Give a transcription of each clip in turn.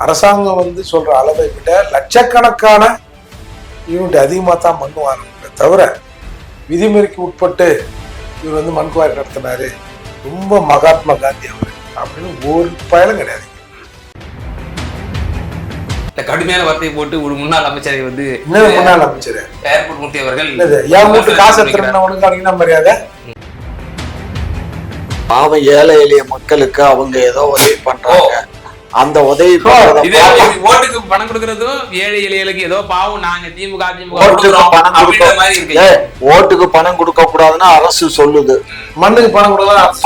அரசாங்கம் வந்து சொல்ற அளவை விட லட்சக்கணக்கான யூனிட் அதிகமாக தான் மண் வாங்க தவிர விதிமுறைக்கு உட்பட்டு இவர் வந்து மண் குவாரி நடத்தினாரு, ரொம்ப மகாத்மா காந்தி அவர் அப்படின்னு ஒரு பயலும் கிடையாது. கடுமையான வார்த்தையை போட்டு ஒரு முன்னாள் அமைச்சரை வந்து முன்னாள் அமைச்சர் ஏர்போர்ட் மூர்த்தி அவர்கள் என் வீட்டு காசு எடுத்துறவனுக்கு அவனுக்கு மரியாதை. பாவம் ஏழை எளிய மக்களுக்கு அவங்க ஏதோ உதவி பண்றாங்க, அந்த உதவி ஓட்டுக்கு பணம் கொடுக்கறதும் ஏழை எளியலுக்கு ஏதோ பாவம் நாங்க திமுக ஓட்டுக்கு பணம் கொடுக்க கூடாதுன்னு அரசு சொல்லுது. மண்ணுக்கு பணம்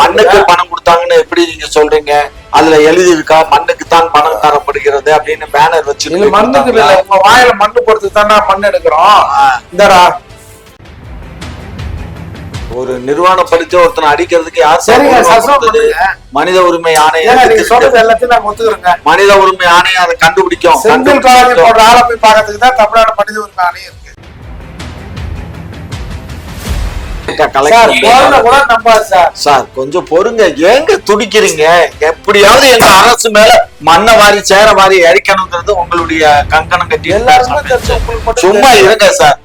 மண்ணுக்கு பணம் கொடுத்தாங்கன்னு எப்படி நீங்க சொல்றீங்க? அதுல எழுதி இருக்கா மண்ணுக்கு தான் பணம் தரப்படுகிறது அப்படின்னு பேனர் வச்சு? மண்ணுக்கு வாயில மண்ணு போறதுக்கு தானே மண் எடுக்கிறோம். இந்தடா ஒரு நிர்வாணம் படிச்ச ஒருத்தனை அடிக்கிறதுக்கு யார்? மனித உரிமை ஆணையம் மனித உரிமை ஆணையம் அதை கண்டுபிடிக்கும். செந்தில் காலேஜ் போன்ற ஆளை போய் பார்க்கறதுக்கு தான் தமிழ்நாடு மனித உரிமை ஆணையம் இருக்கு. சார் கொஞ்சம் பொறுங்க, ஏங்க துடிக்கிறீங்க? எப்படியாவது எங்க அரசு மேல மண்ணை வாரி சேர வாரி அழிக்கணுங்கிறது உங்களுடைய கங்கணம் கட்டி எல்லாருமே சும்மா இருங்க சார்.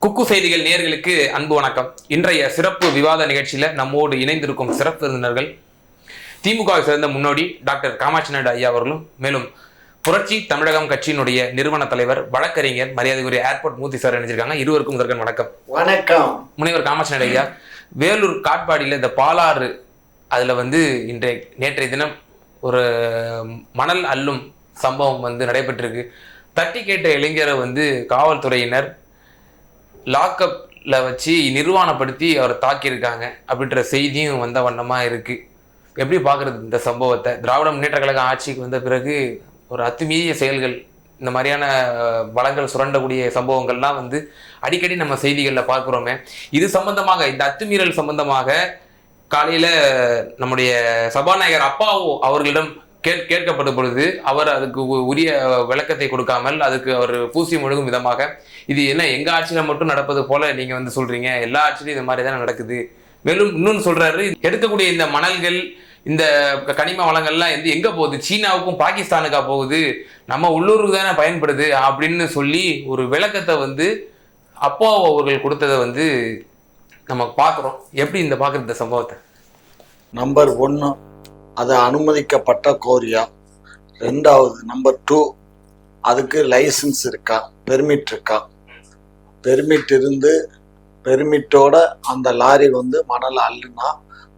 குக்கு செய்திகள் நேயர்களுக்கு அன்பு வணக்கம். இன்றைய சிறப்பு விவாத நிகழ்ச்சியில நம்மோடு இணைந்திருக்கும் சிறப்பு விருந்தினர்கள் திமுகவை சேர்ந்த முன்னோடி டாக்டர் காமாட்சி நாயுடு ஐயா அவர்களும், மேலும் புரட்சி தமிழகம் கட்சியினுடைய நிறுவன தலைவர் வழக்கறிஞர் மரியாதைக்குரிய ஏர்போர்ட் மூர்த்தி சார் இணைஞ்சிருக்காங்க. இருவருக்கும் முதற்கண் வணக்கம். வணக்கம். முனைவர் காமாட்சி நாயுடு ஐயா, வேலூர் காட்பாடியில் இந்த பாலாறு அதுல வந்து நேற்றைய தினம் ஒரு மணல் அள்ளும் சம்பவம் வந்து நடைபெற்றிருக்கு. தட்டி கேட்ட இளைஞரை வந்து காவல்துறையினர் லாக்அப்ல வச்சு நிர்வாணப்படுத்தி அவரை தாக்கியிருக்காங்க அப்படின்ற செய்தியும் வந்த வண்ணமா இருக்கு. எப்படி பாக்குறது இந்த சம்பவத்தை? திராவிட முன்னேற்ற கழக ஆட்சிக்கு வந்த பிறகு ஒரு அத்துமீறிய செயல்கள், இந்த மாதிரியான வளங்கள் சுரண்டக்கூடிய சம்பவங்கள்லாம் வந்து அடிக்கடி நம்ம செய்திகளில் பார்க்குறோமே. இது சம்பந்தமாக, இந்த அத்துமீறல் சம்பந்தமாக காலையில நம்முடைய சபாநாயகர் அப்பாவு அவர்களிடம் கேட்கப்படும் பொழுது அவர் அதுக்கு உரிய விளக்கத்தை கொடுக்காமல் அதுக்கு அவர் பூசி முழுகும் விதமாக, இது என்ன எங்க ஆட்சியில மட்டும் நடப்பது போல நீங்க வந்து சொல்றீங்க, எல்லா ஆட்சியிலும் இது மாதிரி தான் நடக்குது. மேலும் இன்னொன்னு சொல்றாரு, எடுக்கக்கூடிய இந்த மணல்கள் இந்த கனிம வளங்கள்லாம் வந்து எங்க போகுது? சீனாவுக்கும் பாகிஸ்தானுக்கா போகுது, நம்ம உள்ளூருக்கு தானே பயன்படுது அப்படின்னு சொல்லி ஒரு விளக்கத்தை வந்து அப்பா அவர்கள் கொடுத்ததை வந்து நம்ம பார்க்குறோம். எப்படி இந்த பார்க்குறது இந்த சம்பவத்தை? நம்பர் 1, அது அனுமதிக்கப்பட்ட கோரியா. 2வது நம்பர் 2, அதுக்கு லைசன்ஸ் இருக்கா, பெர்மிட் இருக்கா? பெர்மிட் இருந்து பெர்மிட்டோட அந்த லாரி வந்து மணல் அள்ளுனா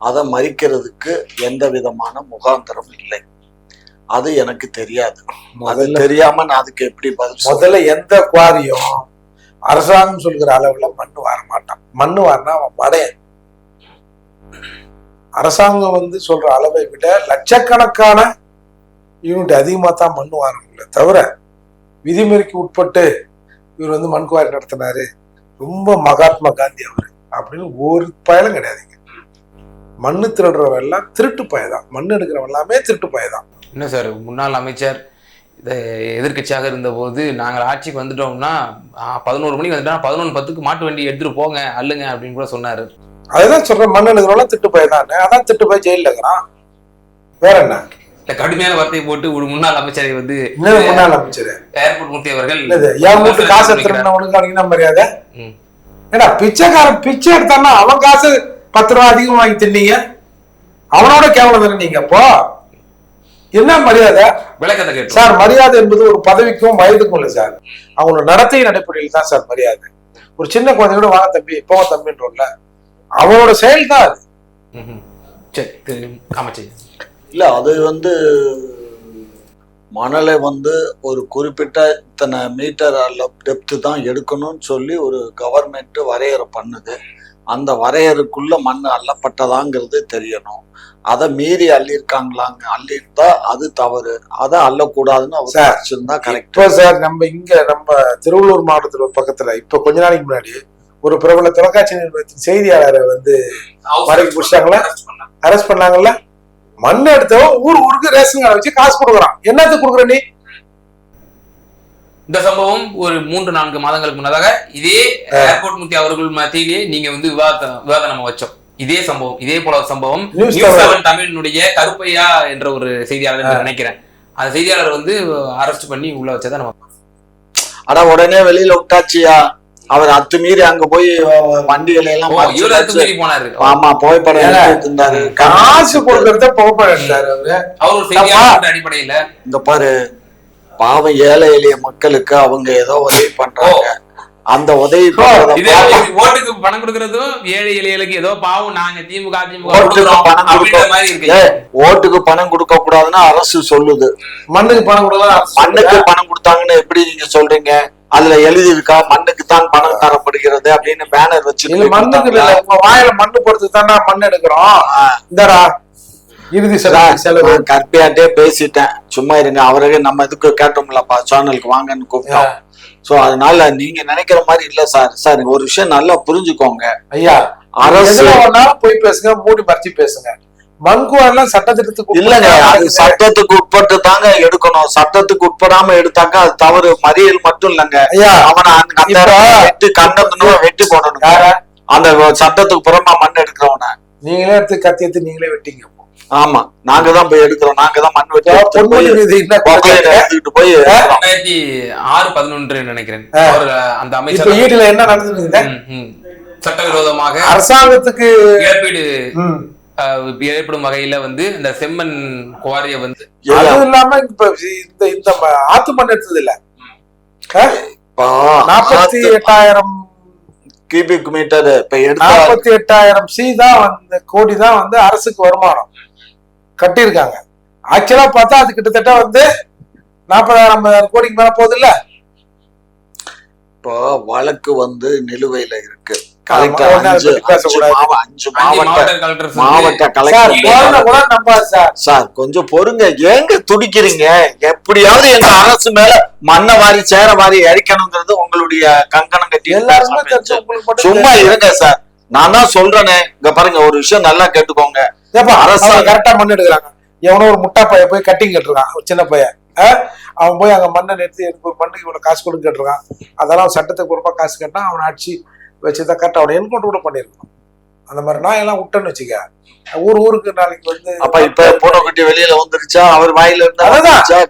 அதை மறிக்கிறதுக்கு எந்த விதமான முகாந்திரம் இல்லை. அது எனக்கு தெரியாது. அது தெரியாம நான் அதுக்கு எப்படி பதில்? முதல்ல எந்த குவாரியும் அரசாங்கம் சொல்கிற அளவுல மண்ணு வர மாட்டான். மண்ணு வரனா அவன் படையன். அரசாங்கம் வந்து சொல்ற அளவை விட லட்சக்கணக்கான யூனிட் அதிகமாக தான் மண் வாங்க தவிர விதிமுறைக்கு உட்பட்டு இவர் வந்து மண் குவாரி நடத்தினாரு, ரொம்ப மகாத்மா காந்தி அவர் அப்படின்னு ஒரு பயலும் கிடையாதுங்க. மண்ணு திருடுறவன் எல்லாம் திருட்டு பயதான், மண் எடுக்கிறவன் எல்லாமே திருட்டு பயதான். என்ன சார், முன்னாள் அமைச்சர் எதிர்கட்சியாக இருந்த போது நாங்கள் ஆட்சிக்கு வந்துட்டோம்னா 11 மணிக்கு வந்துட்டோம், 11:10 மாட்டு வண்டி எடுத்துட்டு போங்க அல்லுங்க அப்படின்னு கூட சொன்னாரு. அதுதான் சொல்றேன், மண் எடுக்கிறவங்க திட்டு பயதான். அதான் திட்டு போய் ஜெயில இருக்கிறான், வேற என்ன? கடுமையான வார்த்தையை போட்டு ஒரு முன்னாள் அமைச்சரை வந்து முன்னாள் அமைச்சர் ஏர்போர்ட் மூர்த்தி அவர்கள் என் வீட்டு காசு எடுத்துறவனுக்கு அவனுக்கு மரியாதை. ஏடா பிச்சைக்காரன் பிச்சை எடுத்தான்னா அவன் காசு 10 ரூபா அதிகம் வாங்கி தின்னீங்க, அவனோட கேவலம் தானே நீங்க. அப்போ என்ன மரியாதை? விளக்கத்தை கேட்டு சார், மரியாதை என்பது ஒரு பதவிக்கும் வயதுக்கும் இல்லை சார், அவங்களோட நடத்தையின் அடிப்படையில் தான் சார் மரியாதை. ஒரு சின்ன குழந்தை கூட வாங்க தம்பி போக தம்பின்றோம்ல, அவனோட செயல் தான் அது. இல்ல, அது வந்து மணலை வந்து ஒரு குறிப்பிட்ட இத்தனை மீட்டர் டெப்த்து தான் எடுக்கணும்னு சொல்லி ஒரு கவர்மெண்ட் வரையறை பண்ணுது. அந்த வரையறுக்குள்ள மண் அள்ளப்பட்டதாங்கிறது தெரியணும். அதை மீறி அள்ளியிருக்காங்களாங்க, அள்ளியிருந்தா அது தவறு, அதை அள்ளக்கூடாதுன்னு அவர் கரெக்ட். சார், நம்ம இங்க நம்ம திருவள்ளூர் மாவட்டத்துல ஒரு பக்கத்துல இப்ப கொஞ்ச நாளைக்கு முன்னாடி ஒரு பிரபல தொலைக்காட்சி நிறுவனத்தின் செய்தியாளரை வந்து மறைக்க பிடிச்சாங்களா, அரெஸ்ட் பண்ணாங்கல்ல. மண் எடுத்தவன் ஊருக்கு ரேஷன் கார்டை வச்சு காசு கொடுக்குறான். என்னத்துக்கு கொடுக்குற நீ? இந்த சம்பவம் ஒரு 3-4 மாதங்களுக்கு முன்னதாக இதே ஏர்போர்ட் மூர்த்தி அவர்கள் மத்தியிலேயே நீங்க வந்து விவாதம் நம்ம வச்சோம். இதே சம்பவம், இதே போல ஒரு சம்பவம் News நியூஸ் 7 தமிழினுடைய கருப்பையா என்ற ஒரு செய்தியாளர் என்று நினைக்கிறேன். அந்த செய்தியாளர் வந்து அரெஸ்ட் பண்ணி உள்ள வச்சதை நம்ம ஆனா உடனே வெளியில விட்டாச்சியா, அவர் அத்துமீறி அங்க போய் வண்டிகளை எல்லாம் இவரு அத்துமீறி போனாரு. ஆமா, புகைப்படம் எடுத்துட்டு இருந்தாரு. காசு கொடுக்கறத புகைப்படம் எடுத்தாரு அவரு. அவர் ஒரு செய்தியாளர் அடிப்படையில இந்த பாரு, பாவம் ஏழை எளிய மக்களுக்கு அவங்க ஏதோ உதவி பண்றாங்க. அந்த உதவி ஓட்டுக்கு பணம் கொடுக்கறதும் ஏழை எளியலுக்கு ஏதோ பாவம், நாங்க திமுக ஓட்டுக்கு பணம் கொடுக்க கூடாதுன்னு அரசு சொல்லுது. மண்ணுக்கு பணம் கொடுக்கலாம். மண்ணுக்கு பணம் கொடுத்தாங்கன்னு எப்படி நீங்க சொல்றீங்க? அதுல எழுதி இருக்கா மண்ணுக்கு தான் பணம் தரப்படுகிறது அப்படின்னு பேனர் வச்சு? மண்ணுக்கு இல்ல, உங்க வாயில மண்ணு போறதுக்கு தானே மண் எடுக்கிறோம். இந்தடா இறுதி செலவு. கற்பியாட்டே பேசிட்டேன், சும்மா இருங்க. அவரே நம்ம இதுக்கு கேட்டோம்லப்பா, சேனலுக்கு வாங்கன்னு கூப்பிட்டோம். சோ அதனால நீங்க நினைக்கிற மாதிரி இல்ல சார். சார் ஒரு விஷயம் நல்லா புரிஞ்சுக்கோங்க ஐயா, அரசு போய் பேசுங்க, மூடி மறைச்சு பேசுங்க. மண்குவாரெல்லாம் சட்டத்திட்டத்துக்கு இல்லங்க, அது சட்டத்துக்கு உட்பட்டு தாங்க எடுக்கணும். சட்டத்துக்கு உட்படாம எடுத்தாக்கா அது தவறு. மறியல் மட்டும் இல்லங்க, அவனை வெட்டி கண்டனமா வெட்டி போடணும். அந்த சட்டத்துக்கு புறமா மண் எடுக்கிறவன நீங்களே எடுத்து கத்தி எடுத்து நீங்களே வெட்டிங்க. ஆமா, நாங்க தான் போய் எடுக்கிறோம். நாங்க தான் மண் வெட்டி எடுத்துட்டு போய் 2006-11 நினைக்கிறேன் அந்த அமைச்சர் வீட்டுல என்ன நடந்தது, சட்டவிரோதமாக அரசாங்கத்துக்கு இழப்பீடு ஏற்படும் வகையில வந்து இந்த செம்மண் குவாரிய வந்து அதுவும் இல்லாம இப்ப இந்த ஆத்து மண் எடுத்தது இல்ல, 48,000 கியூபிக் மீட்டர். இப்ப 48,000 கோடி தான் வந்து அரசுக்கு வருமானம் கட்டியிருக்காங்க. ஆக்சுவலா பார்த்தா அது கிட்டத்தட்ட வந்து 40,000 கோடிக்கு மேல போகுது இல்ல. இப்போ வழக்கு வந்து நிலுவையில இருக்கு. சார் கொஞ்சம் பொறுங்க, ஏங்க துடிக்கிறீங்க? எப்படியாவது எங்க அரசு மேல மண்ணை வாரி சேர வாரி அழிக்கணுங்கிறது உங்களுடைய கங்கணம் கட்டி எல்லாருமே சும்மா இருங்க சார். நான் தான் சொல்றேனே, இங்க பாருங்க, ஒரு விஷயம் நல்லா கேட்டுக்கோங்க. அரசு கரெக்டா மண் எடுக்கிறாங்க. எவனோ ஒரு முட்டா பைய போய் கட்டிங் கேட்டிருக்கான், ஒரு சின்ன பையன். அவன் போய் அங்க மண்ணை நிறுத்தி எனக்கு ஒரு மண்ணுக்கு இவ்வளவு காசு கொடுன்னு கேட்டிருக்கான். அதெல்லாம் சட்டத்துக்கு ரொம்ப காசு கேட்டான். அவனை அடிச்சு வச்சுதான் கரெக்டா அவனை என்கவுண்டர் கூட பண்ணிருக்கணும். அந்த மாதிரி நான் எல்லாம் விட்டேன்னு வச்சுக்க, ஊருக்கு நாளைக்கு வந்து அப்ப இப்ப பூனைக்குட்டி வெளியில வந்துருச்சா, அவர் வாயில இருந்தா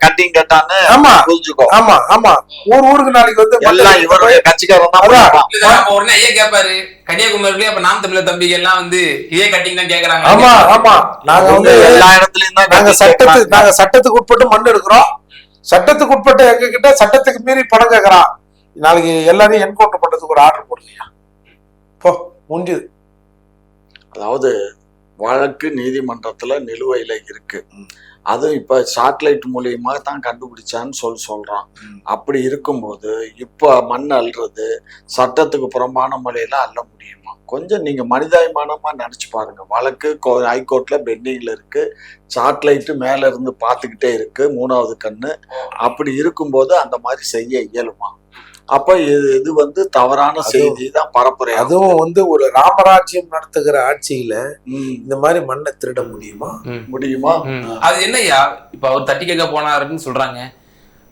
கட்டிங் கேட்டான்னு. ஆமா புரிஞ்சுக்கோ. ஆமா ஆமா, ஊருக்கு நாளைக்கு வந்து எல்லாம் இவருடைய கட்சிக்காரன் தான். உடனே ஐயா கேட்பாரு, கன்னியாகுமரியில அப்ப நாம் தமிழர் தம்பிகள் எல்லாம் வந்து இதே கட்டிங் தான் கேக்குறாங்க. ஆமா ஆமா, நாங்க வந்து எல்லா இடத்துலயும் தான் நாங்க சட்டத்துக்கு உட்பட்டு மண் எடுக்கிறோம். சட்டத்துக்கு உட்பட்டு எங்க கிட்ட சட்டத்துக்கு மீறி பணம் கேட்கறான். நாளைக்கு எல்லாரையும் என்கவுண்டர் பண்றதுக்கு ஒரு ஆர்டர் போடுங்க போ, முடிஞ்சது. அதாவது வழக்கு நீதிமன்றத்துல நிலுவையில இருக்கு. அதுவும் இப்ப சாட்டிலைட் மூலியமா தான் கண்டுபிடிச்சான்னு சொல்றான். அப்படி இருக்கும்போது இப்ப மண் அள்ளுறது சட்டத்துக்கு புறம்பான முறையில அள்ள முடியுமா? கொஞ்சம் நீங்க மனிதாபிமானமா நினைச்சு பாருங்க. வழக்கு ஹைகோர்ட்ல பெண்டிங்ல இருக்கு, சாட்டிலைட்டு மேல இருந்து பாத்துக்கிட்டே இருக்கு, 3வது கண்ணு. அப்படி இருக்கும்போது அந்த மாதிரி செய்ய இயலுமா? அப்ப இது வந்து தவறான செய்தி தான் பரப்புரை. அதுவும் வந்து ஒரு ராமராஜ்யம் நடத்துகிற ஆட்சியில இந்த மாதிரி மண்ணை திருட முடியுமா? அது என்னையா, இப்ப அவர் தட்டி கேட்க போனாருன்னு சொல்றாங்க.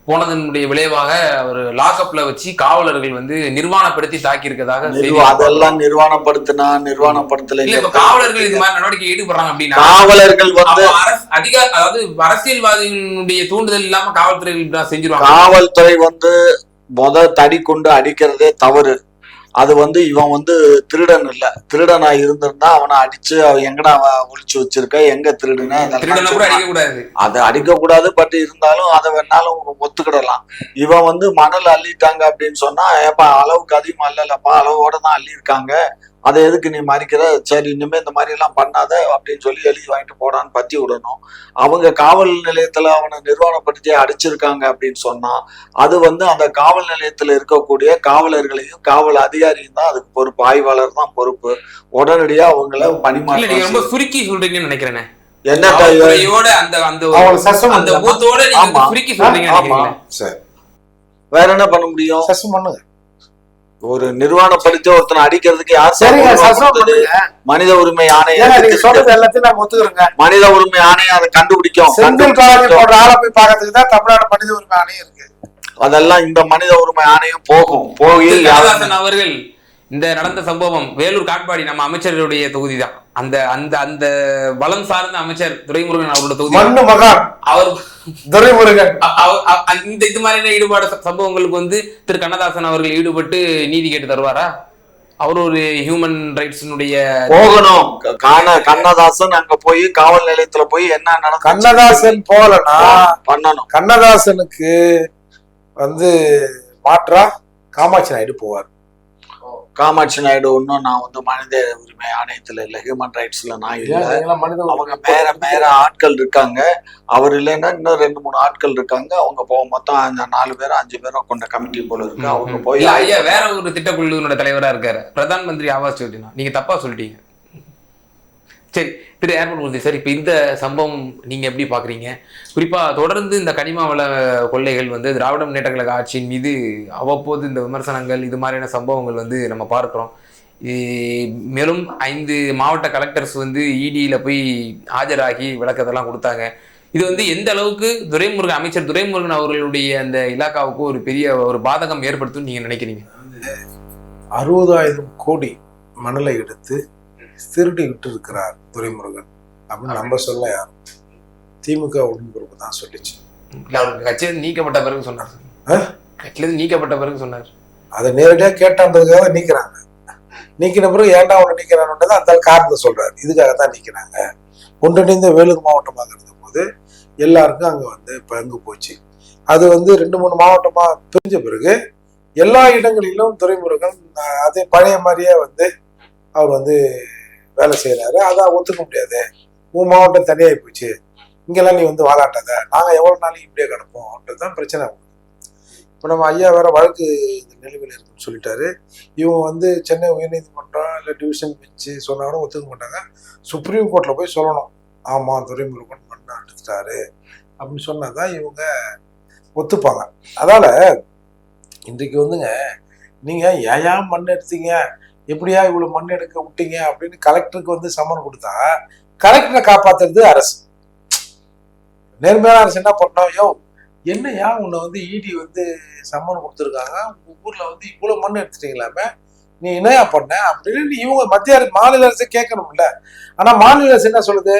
போனதனுடைய விளைவாக அவர் லாக்அப்ல வச்சு காவலர்கள் வந்து நிர்வாணப்படுத்தி தாக்கி இருக்கதாக. அதெல்லாம் நிர்வாணப்படுத்தல. காவலர்கள் இது மாதிரி நடவடிக்கை ஈடுபடுறாங்க அப்படின்னா காவலர்கள் வந்து அதாவது அரசியல்வாதிகளுடைய தூண்டுதல் இல்லாம காவல்துறை செஞ்சிருவாங்க. காவல்துறை வந்து தடி கொண்டு அடிக்கிறதே தவறு. அது வந்து இவன் வந்து திருடன் இல்ல. திருடனா இருந்திருந்தா அவனை அடிச்சு எங்கடா ஒளிச்சு வச்சிருக்க, எங்க திருடுன, அதை அடிக்க கூடாது. பட் இருந்தாலும் அதை வேணாலும் ஒத்துக்கிடலாம். இவன் வந்து மணல் அள்ளிட்டாங்க அப்படின்னு சொன்னா, ஏப்பா அளவுக்கு அதிகமா இல்லப்பா, அளவோட தான் அள்ளி இருக்காங்க, அதை எதுக்கு நீ மறிக்கிற, சரி இனிமே இந்த மாதிரி எல்லாம் பண்ணாத அப்படின்னு சொல்லி எழுதி வாங்கிட்டு போடான்னு பத்தி விடணும். அவங்க காவல் நிலையத்துல அவனை நிர்வாணப்படுத்தி அடிச்சிருக்காங்க அப்படின்னு சொன்னா, அது வந்து அந்த காவல் நிலையத்துல இருக்கக்கூடிய காவலர்களையும் காவல் அதிகாரியும் தான் அதுக்கு பொறுப்பு. ஆய்வாளர் தான் பொறுப்பு. உடனடியா அவங்கள பணிமாற்றம். ரொம்ப சுருக்கி சொல்றீங்கன்னு நினைக்கிறேன். என்ன வேற என்ன பண்ண முடியும்? சஸ்பெண்ட் பண்ணுங்க. ஒரு நிர்வாணப்படுத்தி ஒருத்தனை அடிக்கிறதுக்கு மனித உரிமை ஆணையம், மனித உரிமை ஆணையம் அதை கண்டுபிடிக்கும். ஆளை போய் பார்க்கறதுக்கு தான் தமிழ்நாடு மனித உரிமை ஆணையம் இருக்கு. அதெல்லாம் இந்த மனித உரிமை ஆணையம் போகும். போய் அவர்கள் இந்த நடந்த சம்பவம் வேலூர் காட்பாடி நம்ம அமைச்சருடைய தொகுதி தான். அந்த அந்த அந்த வளம் சார்ந்த அமைச்சர் துரைமுருகன் அவரோட தொகுதி. மண்ணு மகான் அவர் துரைமுருகன். இந்த இது மாதிரியான ஈடுபாடு சம்பவங்களுக்கு வந்து திரு கண்ணதாசன் அவர்கள் ஈடுபட்டு நீதி கேட்டு தருவாரா? அவர் ஒரு ஹியூமன் ரைட்ஸ்னுடைய போகணும். கண்ணதாசன் அங்க போய் காவல் நிலையத்துல போய் என்ன நடக்கும், கண்ணதாசன் போலனா பண்ணணும். கண்ணதாசனுக்கு வந்து மாற்றா காமாட்சி நாயுடு போவார். காமாட்சி நாயுடு ஒன்னும் நான் வந்து மனித உரிமை ஆணையத்துல இல்ல, ஹியூமன் ரைட்ஸ்ல நான் இல்ல. அவங்க மேல ஆட்கள் இருக்காங்க. அவர் இல்லைன்னா இன்னும் 2-3 ஆட்கள் இருக்காங்க. அவங்க போக மொத்தம் 4 பேரோ 5 பேரோ கொண்ட கமிட்டி போல இருக்கு. அவங்க போய் ஐயா வேற ஒரு திட்டக்குழுவினோட தலைவரா இருக்காரு, பிரதான் மந்திரி ஆவாஸ் யோஜனா. நீங்க தப்பா சொல்லிட்டீங்க. சரி திரு ஏர்போர்ட் மூர்த்தி சார், இப்போ இந்த சம்பவம் நீங்க எப்படி பாக்குறீங்க? குறிப்பா தொடர்ந்து இந்த கனிம வள கொள்ளைகள் வந்து திராவிட முன்னேற்ற கழக ஆட்சியின் மீது அவ்வப்போது இந்த விமர்சனங்கள் இது மாதிரியான சம்பவங்கள் வந்து நம்ம பார்க்கிறோம். மேலும் 5 மாவட்ட கலெக்டர்ஸ் வந்து இடியில போய் ஆஜராகி விளக்கத்தெல்லாம் கொடுத்தாங்க. இது வந்து எந்த அளவுக்கு துரைமுருகன் அமைச்சர் துரைமுருகன் அவர்களுடைய அந்த இலாக்காவுக்கு ஒரு பெரிய ஒரு பாதகம் ஏற்படுத்தும் நீங்க நினைக்கிறீங்க? 60,000 கோடி மணலை எடுத்து திருடி விட்டு இருக்கிறார் துரைமுருகன் அப்படின்னு நம்ம சொல்ல யாரும், திமுக உடன்பிறப்பு தான் சொல்லிச்சு. கட்சியிலிருந்து நீக்கப்பட்ட பிறகு சொன்னார். கட்சியிலிருந்து நீக்கப்பட்ட பிறகு சொன்னார். அதை நேரடியாக கேட்டான்றதுக்காக நீக்கிறாங்க. நீக்கின பிறகு ஏன்டா ஒண்ணு நீக்கிறான்னு அந்த காரணத்தை சொல்றாரு. இதுக்காகத்தான் நீக்கிறாங்க. ஒன்றிணைந்த வேலூர் மாவட்டமாக இருந்த போது எல்லாருக்கும் அங்க வந்து பங்கு போச்சு. அது வந்து 2-3 மாவட்டமா பிரிஞ்ச பிறகு எல்லா இடங்களிலும் துரைமுருகன் அதே பழைய மாதிரியே வந்து அவர் வந்து வேலை செய்யறாரு. அதான் ஒத்துக்க முடியாது. உன் மாவட்டம் தனியாகி போச்சு, இங்கெல்லாம் நீ வந்து வாழாட்டாத, நாங்க எவ்வளவு நாளைக்கு இப்படியே கிடப்போம்ன்றதுதான் பிரச்சனை. இப்போ நம்ம ஐயா வேற வழக்கு நிலுவையில் இருக்குன்னு சொல்லிட்டாரு. இவங்க வந்து சென்னை உயர்நீதிமன்றம் இல்லை டிவிஷன் பெஞ்சு சொன்னாலும் ஒத்துக்க மாட்டாங்க. சுப்ரீம் கோர்ட்ல போய் சொல்லணும், ஆமா துரைமுருகன் மண்ணை எடுத்துட்டாரு அப்படின்னு சொன்னாதான் இவங்க ஒத்துப்பாங்க. அதால இன்றைக்கு வந்துங்க நீங்க ஏன் மண் எடுத்தீங்க, எப்படியா இவ்வளவு மண் எடுக்க விட்டீங்க அப்படின்னு கலெக்டருக்கு வந்து சம்மன் கொடுத்தா கலெக்டரை காப்பாத்துறது அரசு. நேர்மையான அரசு என்ன பண்ணோம், யோ என்னையா உன்னை வந்து இடி வந்து சம்மன் கொடுத்துருக்காங்க, உங்க ஊர்ல வந்து இவ்வளவு மண் எடுத்துட்டீங்களாமே, நீ என்னையா பண்ண அப்படின்னு இவங்க மத்திய அரசு மாநில அரசு கேட்கணும்ல. ஆனா மாநில அரசு என்ன சொல்லுது,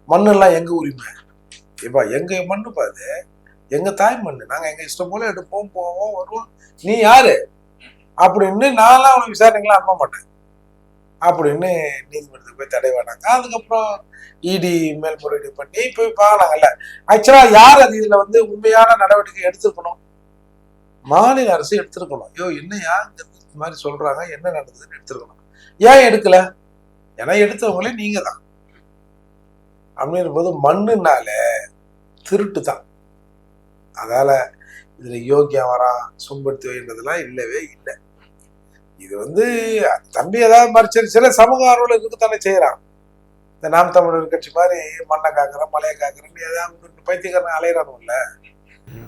மண்ணு எல்லாம் எங்க உரிமை, இப்ப எங்க மண்ணு பாது, எங்க தாய் மண்ணு, நாங்க எங்க இஷ்டம் போல எடுப்போம் போவோம் வருவோம், நீ யாரு அப்படின்னு நான்லாம் அவனை விசாரணைகளாம் அனுப்ப மாட்டேன் அப்படின்னு நீதிமன்றத்துக்கு போய் தடை வேணாங்க. அதுக்கப்புறம் இடி மேல்முறையீடு பண்ணி போய் பார்க்கலாங்கல்ல. ஆக்சுவலா யார் அது இதுல வந்து உண்மையான நடவடிக்கை எடுத்திருக்கணும், மாநில அரசு எடுத்திருக்கணும். ஐயோ என்னையா இந்த மாதிரி சொல்றாங்க, என்ன நடந்ததுன்னு எடுத்திருக்கணும். ஏன் எடுக்கல, ஏன்னா எடுத்தவங்களே நீங்க தான் அப்படின்ற போது மண்ணுனால திருட்டு தான். அதால இதுல யோக்கியம் வரா சும்படுத்தி வைன்றதுலாம் இல்லவே இல்லை. இது வந்து தம்பி ஏதாவது மறைச்சு சில சமூக ஆர்வலர் இருக்குத்தானே செய்யறான். இந்த நாம் தமிழர் கட்சி மாதிரி மண்ணை காக்குறேன் மலையை காக்குறேன்னு ஏதாவது பைத்தியக்காரன் அலையிறானுல்ல,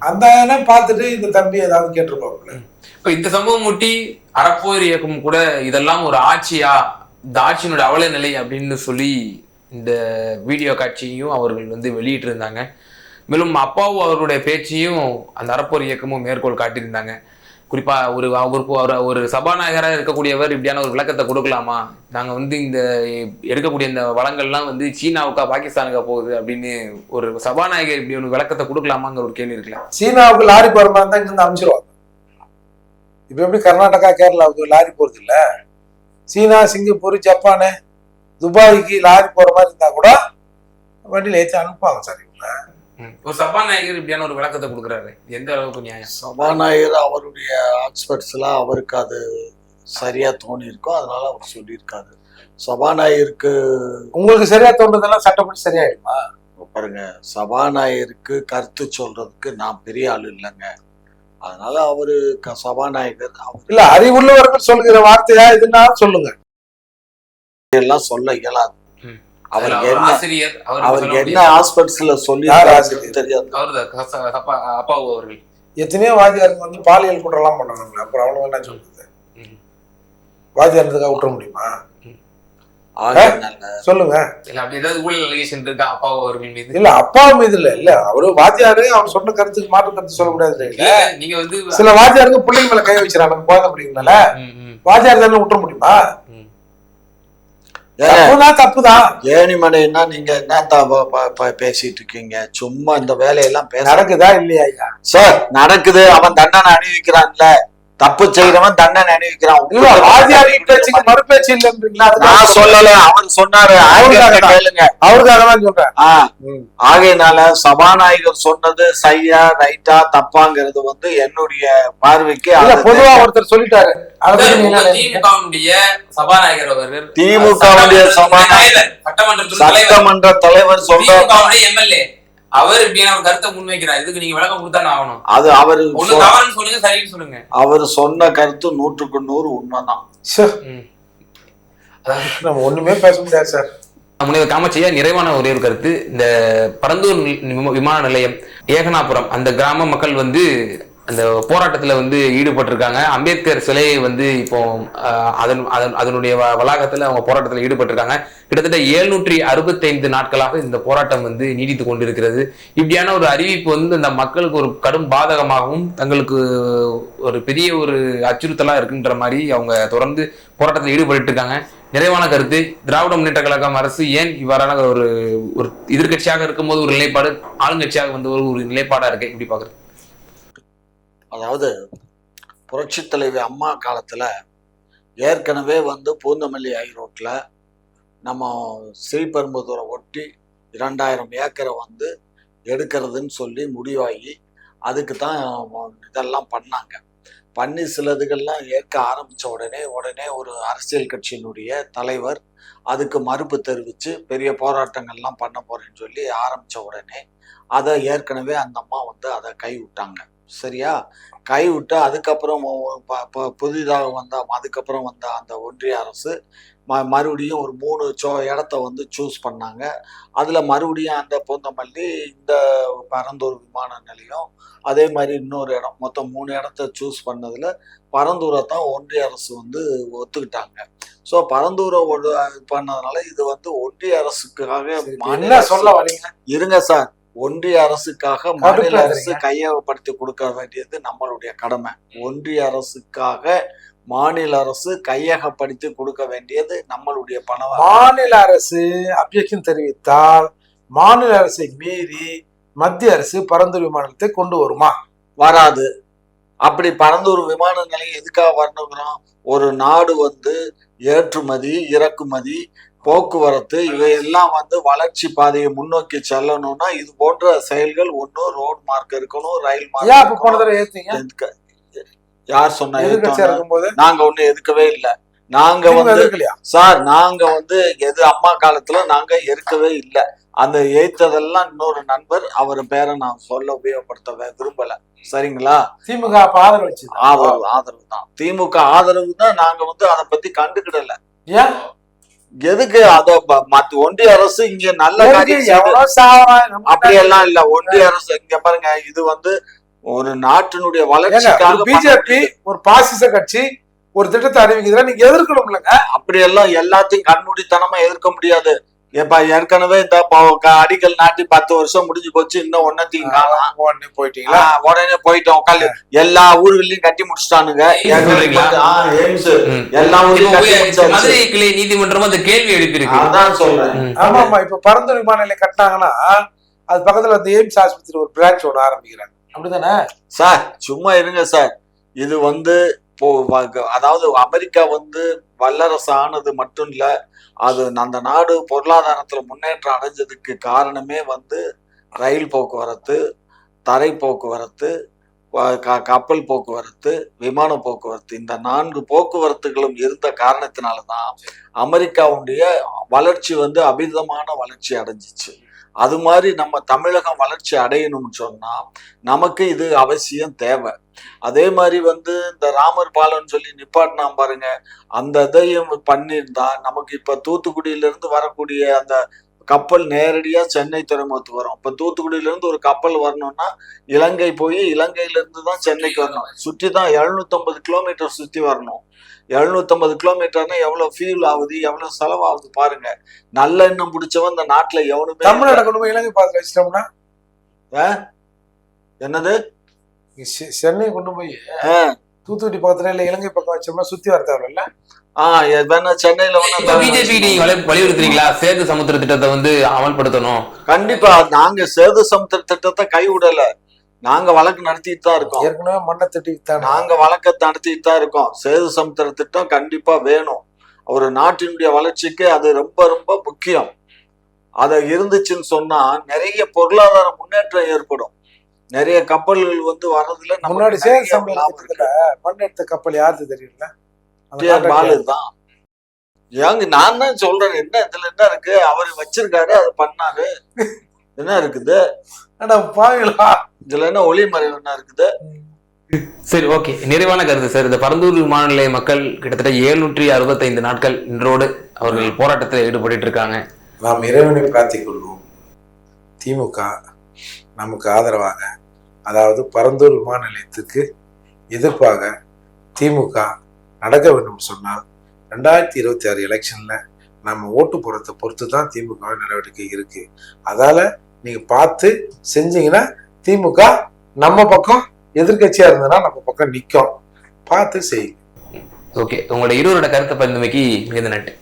அந்த பார்த்துட்டு இந்த தம்பி ஏதாவது கேட்டிருப்பாங்கல்ல. இப்ப இந்த சம்பவம் முட்டி அறப்போர் இயக்கம் கூட இதெல்லாம் ஒரு ஆட்சியா, இந்த ஆட்சியினுடைய அவல நிலை அப்படின்னு சொல்லி இந்த வீடியோ காட்சியையும் அவர்கள் வந்து வெளியிட்டு இருந்தாங்க. மேலும் அப்பாவும் அவருடைய பேச்சையும் அந்த அறப்போர் இயக்கமும் மேற்கோள் காட்டியிருந்தாங்க. குறிப்பா ஒரு சபாநாயகராக இருக்கக்கூடியவர் இப்படியான ஒரு விளக்கத்தை கொடுக்கலாமா, நாங்க வந்து இந்த எடுக்கக்கூடிய இந்த வளங்கள்லாம் வந்து சீனாவுக்கா பாகிஸ்தானுக்கா போகுது அப்படின்னு ஒரு சபாநாயகர் இப்படி ஒரு விளக்கத்தை கொடுக்கலாமாங்கிற ஒரு கேள்வி இருக்குல்ல. சீனாவுக்கு லாரி போற மாதிரி தான் இங்கிருந்து அமைச்சிருவாங்க. இப்ப எப்படி கர்நாடகா கேரளாவுக்கு லாரி போறது இல்ல, சீனா சிங்கப்பூர் ஜப்பானு துபாய்க்கு லாரி போற மாதிரி இருந்தா கூட வண்டியில ஏற்றி அனுப்புவாங்க சார். இவங்க ஒரு சபாநாயகர் இப்படியான ஒரு விளக்கத்தை கொடுக்குறாரு, எந்த அளவுக்கு நியாயம்? சபாநாயகர் அவருடைய ஆக்ஸ்பர்ட்ஸ்ல அவருக்கு அது சரியா தோணி இருக்கும், அதனால அவர் சொல்லியிருக்காரு. சபாநாயகருக்கு உங்களுக்கு சரியா தோன்றதெல்லாம் சட்டப்படி சரியாயிடுமா பாருங்க. சபாநாயகருக்கு கருத்து சொல்றதுக்கு நான் பெரிய ஆள் இல்லைங்க, அதனால அவரு சபாநாயகர் இல்ல அறிவுள்ளவர்கள் சொல்லுகிற வார்த்தையா இதுன்னா சொல்லுங்க, எல்லாம் சொல்ல இயலாது. அவருக்கு என்ன ஹாஸ்பிட்டல்ல சொல்லி தெரியாது. அப்பாவு அவர்கள் எத்தனையோ வாத்தியாருக்கு வந்து பாலியல் குற்றம்லாம் பண்ணாங்க, அப்புறம் அவ்வளவு என்ன சொல்றது, வாத்தியாரத்துக்காக விட்டுற முடியுமா சொல்லுங்க. இல்ல அப்பா மீது இல்ல அவரு வாத்தியாரு அவர் சொன்ன கருத்துக்கு மாற்று கருத்து சொல்ல முடியாது. நீங்க வந்து சில வாத்தியாருக்கு பிள்ளைங்க மேல கை வச்சிடறாங்க, குழந்தை பிள்ளைங்க மேல வாத்தியார் தானே விட்டுற முடியுமா? ம். தப்புதான். ஏணிமலைன்னா நீங்க என்ன பேசிட்டு இருக்கீங்க? சும்மா இந்த வேலையெல்லாம் பேச நடக்குதா இல்லையா ஐயா? சார் நடக்குது. அவன் தண்டனை அணிவிக்கிறான்ல, தப்பு செய்யறவன் தண்டனை அணிவிக்கிறான். வாத்தியார் பேச்சுக்கு மறுபேச்சு இல்லைன்றீங்களா? நான் சொல்லல, அவர் சொன்னாரு. கேளுங்க, அவருக்காக தான் சொல்றேன். ஆகையினால சபாநாயகர் சொன்னது சரியா ரைட்டா தப்பாங்கிறது வந்து என்னுடைய பார்வைக்கு பொதுவா ஒருத்தர் சொல்லிட்டாரு. திமுகவுடைய சபாநாயகர் அவர்கள், திமுகவுடைய சபாநாயகர், சட்டமன்ற தலைவர் சொல்றாரு, எம்எல்ஏ அவர் இப்படியான ஒரு கருத்தை முன்வைக்கிறார். இதுக்கு நீங்க விளக்கம் கொடுத்தானே ஆகணும். அது அவரு சொல்லுங்க, சரின்னு சொல்லுங்க. அவர் சொன்ன கருத்து 100க்கு 100 உண்மைதான். நம்ம ஒண்ணுமே பேச முடியாது சார். முனைவர் காமச்சையா, நிறைவான ஒரே ஒரு கருத்து. இந்த பரந்தூர் விமான நிலையம், ஏகனாபுரம், அந்த கிராம மக்கள் வந்து அந்த போராட்டத்துல வந்து ஈடுபட்டிருக்காங்க. அம்பேத்கர் சிலையை வந்து இப்போ அதனுடைய வளாகத்துல அவங்க போராட்டத்துல ஈடுபட்டிருக்காங்க. கிட்டத்தட்ட 765 நாட்களாக இந்த போராட்டம் வந்து நீடித்து கொண்டிருக்கிறது. இப்படியான ஒரு அறிவிப்பு வந்து இந்த மக்களுக்கு ஒரு கடும் பாதகமாகவும் தங்களுக்கு ஒரு பெரிய ஒரு அச்சுறுத்தலா இருக்குன்ற மாதிரி அவங்க தொடர்ந்து போராட்டத்தில் ஈடுபட்டு இருக்காங்க. நிறைவான கருத்து, திராவிட முன்னேற்ற கழகம் அரசு ஏன் இவ்வாறான ஒரு எதிர்கட்சியாக இருக்கும்போது ஒரு நிலைப்பாடு, ஆளுங்கட்சியாக வந்து ஒரு நிலைப்பாடா இருக்கு, எப்படி பாக்குறது? அதாவது புரட்சி தலைவி அம்மா காலத்துல ஏற்கனவே வந்து பூந்தமல்லி ஹைரோட்ல நம்ம ஸ்ரீபெரும்புதூரை ஒட்டி 2000 ஏக்கரை வந்து எடுக்கிறதுன்னு சொல்லி முடிவாகி அதுக்கு தான் இதெல்லாம் பண்ணாங்க. பண்ணி சிலதுகள்லாம் ஏற்க ஆரம்பிச்ச உடனே ஒரு அரசியல் கட்சியினுடைய தலைவர் அதுக்கு மறுப்பு தெரிவித்து பெரிய போராட்டங்கள்லாம் பண்ண போறேன்னு சொல்லி ஆரம்பிச்ச உடனே அதை ஏற்கனவே அந்த அம்மா வந்து அதை கைவிட்டாங்க. சரியா? கைவிட்டு அதுக்கப்புறம் புதிதாக அதுக்கப்புறம் வந்த அந்த ஒன்றிய அரசு மறுபடியும் ஒரு 3 இடத்த வந்து சூஸ் பண்ணாங்க. அதுல மறுபடியும் அந்த பூந்தமல்லி, இந்த பரந்தூர் விமான நிலையம், அதே மாதிரி இன்னொரு இடம், மொத்தம் 3 இடத்த சூஸ் பண்ணதுல பரந்தூரை தான் ஒன்றிய அரசு வந்து ஒத்துக்கிட்டாங்க. ஸோ பரந்தூரை பண்ணதுனால இது வந்து ஒன்றிய அரசுக்காக இருங்க சார், ஒன்றிய அரசுக்காக மாநில அரசு கையகப்படுத்தி கொடுக்க வேண்டியது நம்மளுடைய கடமை. ஒன்றிய அரசுக்காக மாநில அரசு கையகப்படுத்தி கொடுக்க வேண்டியது நம்மளுடைய பணம். மாநில அரசு அப்ஜெக்ஷன் தெரிவித்தால் மாநில அரசை மீறி மத்திய அரசு பரந்தூர் விமானத்தை கொண்டு வருமா? வராது. அப்படி பரந்தூர் விமான நிலையம் எதுக்காக வரணுங்கிறோம்? ஒரு நாடு வந்து ஏற்றுமதி இறக்குமதி போக்குவரத்து இவையெல்லாம் வந்து வளர்ச்சி பாதையை முன்னோக்கி செல்லணும்னா இது போன்ற செயல்கள் ஒன்னும் ரோட் மார்க் இருக்கணும், ரயில் மார்க். யார் சொன்ன? நாங்க ஒண்ணு எதுக்கவே இல்லை. நாங்க வந்து சார் நாங்க வந்து எது அம்மா காலத்துல நாங்க எதுக்கவே இல்லை. அந்த எய்த்ததெல்லாம் இன்னொரு நண்பர், அவர் பேரை நான் சொல்ல உபயோகப்படுத்த விரும்பல. சரிங்களா? திமுக ஆதரவு தான். திமுக ஆதரவு தான். நாங்க வந்து அதை பத்தி கண்டுக்கிடல. எதுக்கு அத ஒன்றிய அரசு இங்க நல்ல அப்படியெல்லாம் இல்ல. ஒன்றிய அரசு இங்க பாருங்க, இது வந்து ஒரு நாட்டினுடைய வளர்ச்சிக்காக பிஜேபி ஒரு பாசிச கட்சி ஒரு திட்டத்தை அறிவிக்கிறதா நீங்க எதிர்க்கணும் இல்லைங்க. அப்படியெல்லாம் எல்லாத்தையும் கண்மூடித்தனமா எதிர்க்க முடியாது. ஏற்கனவே இந்த அடிக்கல் நாட்டி 10 வருஷம் முடிஞ்சு போச்சு, இன்னும் ஒன்னத்தையும் காணோம். உடனே போயிட்டோம். உட்காந்து எல்லா ஊர்களையும் கட்டி முடிச்சுட்டானுங்க. எல்லா ஊர்லயும் நீதிமன்றம் அந்த கேள்வி எழுப்பியிருக்கு. அதான் சொல்றேன். ஆமா ஆமா. இப்ப பரந்தூர் விமான நிலையம் கட்டினாங்கன்னா அது பக்கத்துல வந்து எய்ம்ஸ் ஆஸ்பத்திரி ஒரு பிரான்ச் ஒன்று ஆரம்பிக்கிறாங்க. அப்படிதானே சார்? சும்மா இருங்க சார். இது வந்து அதாவது அமெரிக்கா வந்து வல்லரசு ஆனது மட்டும் இல்ல, அது அந்த நாடு பொருளாதாரத்துல முன்னேற்றம் அடைஞ்சதுக்கு காரணமே வந்து ரயில் போக்குவரத்து, தரை போக்குவரத்து, கப்பல் போக்குவரத்து, விமான போக்குவரத்து. இந்த 4 போக்குவரத்துகளும் இருந்த காரணத்தினாலதான் அமெரிக்காவுடைய வளர்ச்சி வந்து அபிதமான வளர்ச்சி அடைஞ்சிச்சு. அது மாதிரி நம்ம தமிழகம் வளர்ச்சி அடையணும்னு சொன்னா நமக்கு இது அவசியம் தேவை. அதே மாதிரி வந்து இந்த ராமர் பாலம்னு சொல்லி நிப்பாட்டினா பாருங்க, அந்த இதையும் பண்ணியிருந்தா நமக்கு இப்ப தூத்துக்குடியில இருந்து வரக்கூடிய அந்த கப்பல் நேரடியா சென்னை துறைமுகத்துக்கு வரும். இப்ப தூத்துக்குடியில இருந்து ஒரு கப்பல் வரணும்னா இலங்கை போய் இலங்கையில இருந்து தான் சென்னைக்கு வரணும். சுற்றி தான் 750 கிலோமீட்டர் சுத்தி வரணும். 750 கிலோமீட்டர்னா எவ்வளவு ஃபியூல் ஆகுது, எவ்வளவு செலவாகுது பாருங்க. நல்ல எண்ணம் பிடிச்சவன் இந்த நாட்டுல எவனுமே. தமிழ்நாடு கொண்டு போய் இலங்கை பார்த்து வச்சிட்டோம்னா என்னது சென்னை கொண்டு போய் தூத்துக்குடி பக்கத்துல இல்ல இலங்கை பக்கம் வச்சோம்னா சுத்தி வர தேவையில்ல. வேணா சென்னையில பிஜேபி நீங்க வலியுறுத்துறீங்களா சேது சமுத்திர திட்டத்தை வந்து அமல்படுத்தணும்? கண்டிப்பா. நாங்க சேது சமுத்திர திட்டத்தை கைவிடல, நாங்க வழக்கு நடத்திட்டு தான் இருக்கோம். ஏற்கனவே மண்ணை திட்டிட்டு நாங்க வழக்க நடத்திட்டு தான் இருக்கோம். சேது சமுத்திர திட்டம் கண்டிப்பா வேணும். ஒரு நாட்டினுடைய வளர்ச்சிக்கு அது ரொம்ப ரொம்ப முக்கியம். அதை இருந்துச்சுன்னு சொன்னா நிறைய பொருளாதார முன்னேற்றம் ஏற்படும். நிறைய கப்பல்கள் வந்து வர்றதுல முன்னாடி சேது சமுத்திரத்துல மண் எடுத்த கப்பல் யாருக்கு தெரியல? பாலு தான். ஏங்க நான் தான் சொல்றேன், என்ன இதுல என்ன இருக்கு, அவரு வச்சிருக்காரு, அது பண்ணாரு, என்ன இருக்குது இதுல என்ன ஒளிமறைவு என்ன இருக்குது? சரி, ஓகே. நிறைவான கருத்து சார். இந்த பரந்தூர் விமான நிலைய மக்கள் கிட்டத்தட்ட 765 நாட்கள் இன்றோடு அவர்கள் போராட்டத்தில் ஈடுபட்டு இருக்காங்க. நாம் இறைவனை பிரார்த்திக் கொள்வோம். திமுக நமக்கு ஆதரவாக, அதாவது பரந்தூர் விமான நிலையத்துக்கு எதிர்ப்பாக திமுக நடக்க வேண்டும் சொன்னால் 2026 எலெக்ஷன்ல நம்ம ஓட்டு போடுறதை பொறுத்து தான் திமுக நடவடிக்கை இருக்கு. அதால நீங்க பார்த்து செஞ்சீங்கன்னா திமுக நம்ம பக்கம், எதிர்கட்சியா இருந்ததுன்னா நம்ம பக்கம் நிற்கும். பார்த்து செய்யுங்க. ஓகே, உங்களோட இருவரோட கருத்தை பகிர்ந்தமைக்கு மிகுந்த நன்றி.